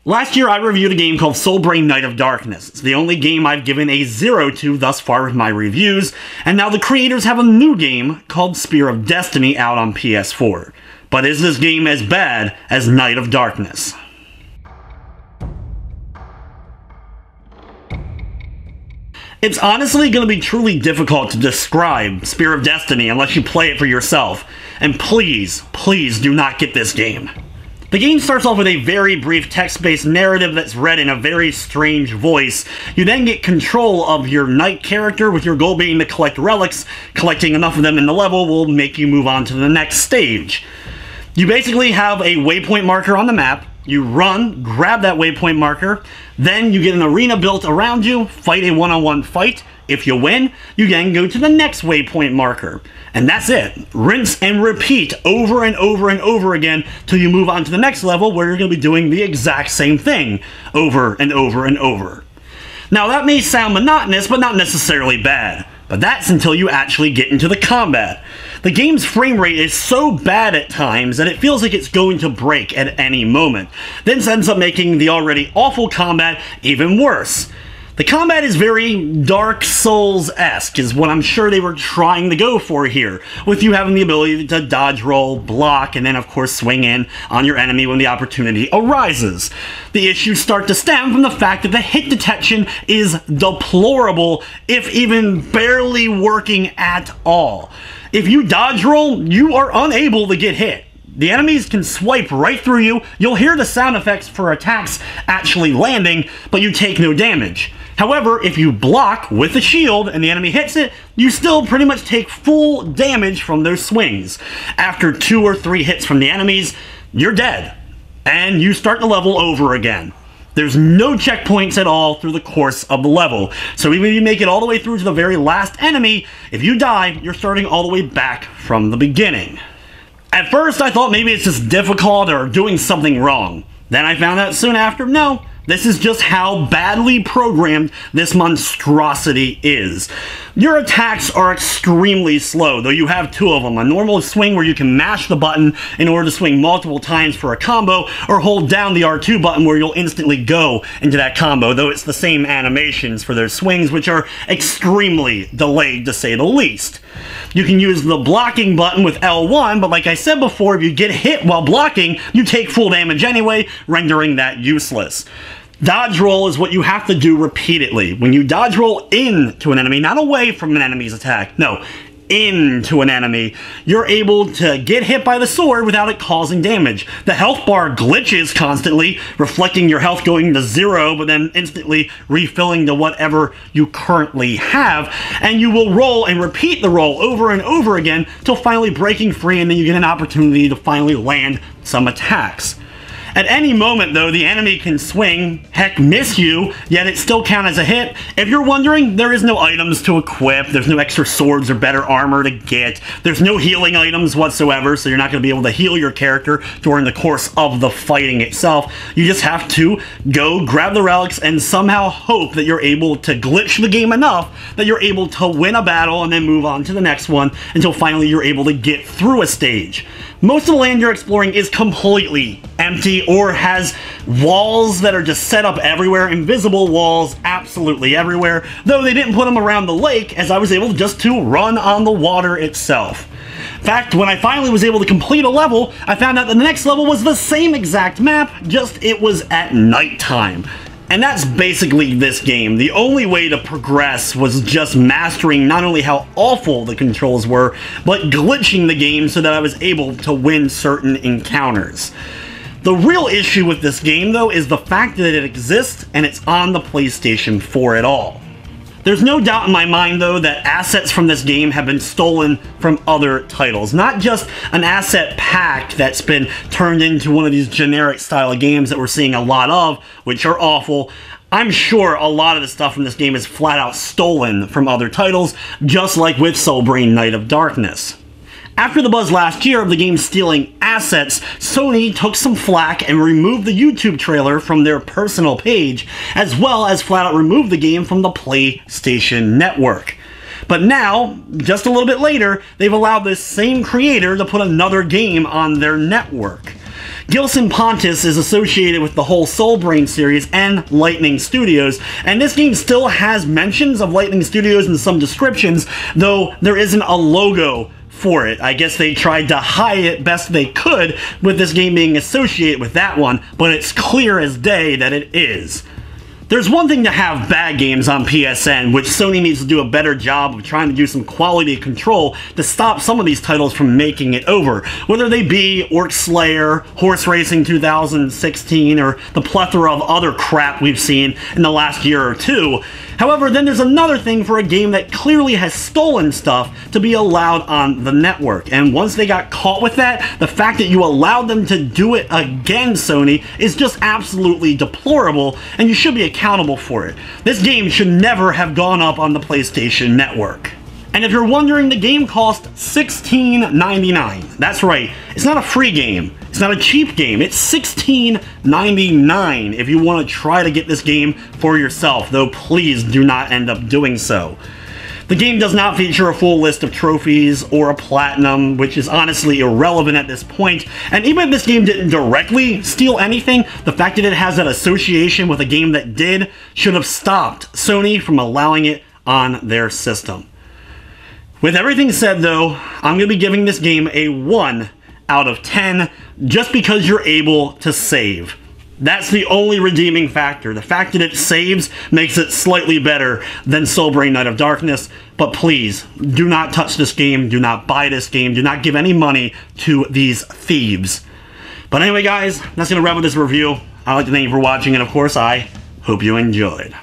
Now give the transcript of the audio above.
Last year I reviewed a game called Solbrain Knight of Darkness. It's the only game I've given a 0 to thus far with my reviews, and now the creators have a new game called Spear of Destiny out on PS4. But is this game as bad as Knight of Darkness? It's honestly going to be truly difficult to describe Spear of Destiny unless you play it for yourself. And please, please do not get this game. The game starts off with a very brief text-based narrative that's read in a very strange voice. You then get control of your knight character, with your goal being to collect relics. Collecting enough of them in the level will make you move on to the next stage. You basically have a waypoint marker on the map. You run, grab that waypoint marker, then you get an arena built around you, fight a one-on-one fight. If you win, you then go to the next waypoint marker. And that's it. Rinse and repeat over and over and over again till you move on to the next level where you're going to be doing the exact same thing over and over and over. Now that may sound monotonous, but not necessarily bad. But that's until you actually get into the combat. The game's frame rate is so bad at times that it feels like it's going to break at any moment. This ends up making the already awful combat even worse. The combat is very Dark Souls-esque, is what I'm sure they were trying to go for here, with you having the ability to dodge roll, block, and then of course swing in on your enemy when the opportunity arises. The issues start to stem from the fact that the hit detection is deplorable, if even barely working at all. If you dodge roll, you are unable to get hit. The enemies can swipe right through you, you'll hear the sound effects for attacks actually landing, but you take no damage. However, if you block with a shield and the enemy hits it, you still pretty much take full damage from those swings. After 2 or 3 hits from the enemies, you're dead, and you start the level over again. There's no checkpoints at all through the course of the level, so even if you make it all the way through to the very last enemy, if you die, you're starting all the way back from the beginning. At first, I thought maybe it's just difficult or doing something wrong. Then I found out soon after, no, this is just how badly programmed this monstrosity is. Your attacks are extremely slow, though you have 2 of them. A normal swing where you can mash the button in order to swing multiple times for a combo, or hold down the R2 button where you'll instantly go into that combo, though it's the same animations for their swings, which are extremely delayed to say the least. You can use the blocking button with L1, but like I said before, if you get hit while blocking, you take full damage anyway, rendering that useless. Dodge roll is what you have to do repeatedly. When you dodge roll into an enemy, not away from an enemy's attack, no, into an enemy, you're able to get hit by the sword without it causing damage. The health bar glitches constantly, reflecting your health going to 0, but then instantly refilling to whatever you currently have, and you will roll and repeat the roll over and over again till finally breaking free, and then you get an opportunity to finally land some attacks. At any moment, though, the enemy can swing, heck, miss you, yet it still counts as a hit. If you're wondering, there is no items to equip, there's no extra swords or better armor to get, there's no healing items whatsoever, so you're not going to be able to heal your character during the course of the fighting itself. You just have to go grab the relics and somehow hope that you're able to glitch the game enough that you're able to win a battle and then move on to the next one until finally you're able to get through a stage. Most of the land you're exploring is completely empty or has walls that are just set up everywhere, invisible walls absolutely everywhere, though they didn't put them around the lake, as I was able just to run on the water itself. In fact, when I finally was able to complete a level, I found out that the next level was the same exact map, just it was at nighttime. And that's basically this game. The only way to progress was just mastering not only how awful the controls were, but glitching the game so that I was able to win certain encounters. The real issue with this game, though, is the fact that it exists and it's on the PlayStation 4 at all. There's no doubt in my mind, though, that assets from this game have been stolen from other titles. Not just an asset pack that's been turned into one of these generic style of games that we're seeing a lot of, which are awful. I'm sure a lot of the stuff from this game is flat out stolen from other titles, just like with Solbrain Knight of Darkness. After the buzz last year of the game stealing assets, Sony took some flack and removed the YouTube trailer from their personal page, as well as flat out removed the game from the PlayStation Network. But now, just a little bit later, they've allowed this same creator to put another game on their network. Gilson Pontus is associated with the whole Solbrain series and Lightning Studios, and this game still has mentions of Lightning Studios in some descriptions, though there isn't a logo for it. I guess they tried to hide it best they could with this game being associated with that one, but it's clear as day that it is. There's one thing to have bad games on PSN, which Sony needs to do a better job of trying to do some quality control to stop some of these titles from making it over. Whether they be Orc Slayer, Horse Racing 2016, or the plethora of other crap we've seen in the last year or two. However, then there's another thing for a game that clearly has stolen stuff to be allowed on the network. And once they got caught with that, the fact that you allowed them to do it again, Sony, is just absolutely deplorable, and you should be accountable for it. This game should never have gone up on the PlayStation Network. And if you're wondering, the game cost $16.99. That's right, it's not a free game. It's not a cheap game. It's $16.99 if you want to try to get this game for yourself, though please do not end up doing so. The game does not feature a full list of trophies or a platinum, which is honestly irrelevant at this point. And even if this game didn't directly steal anything, the fact that it has that association with a game that did should have stopped Sony from allowing it on their system. With everything said, though, I'm going to be giving this game a 1 out of 10 just because you're able to save. That's the only redeeming factor. The fact that it saves makes it slightly better than Solbrain Knight of Darkness, but please, do not touch this game, do not buy this game, do not give any money to these thieves. But anyway guys, that's going to wrap up this review. I'd like to thank you for watching, and of course I hope you enjoyed.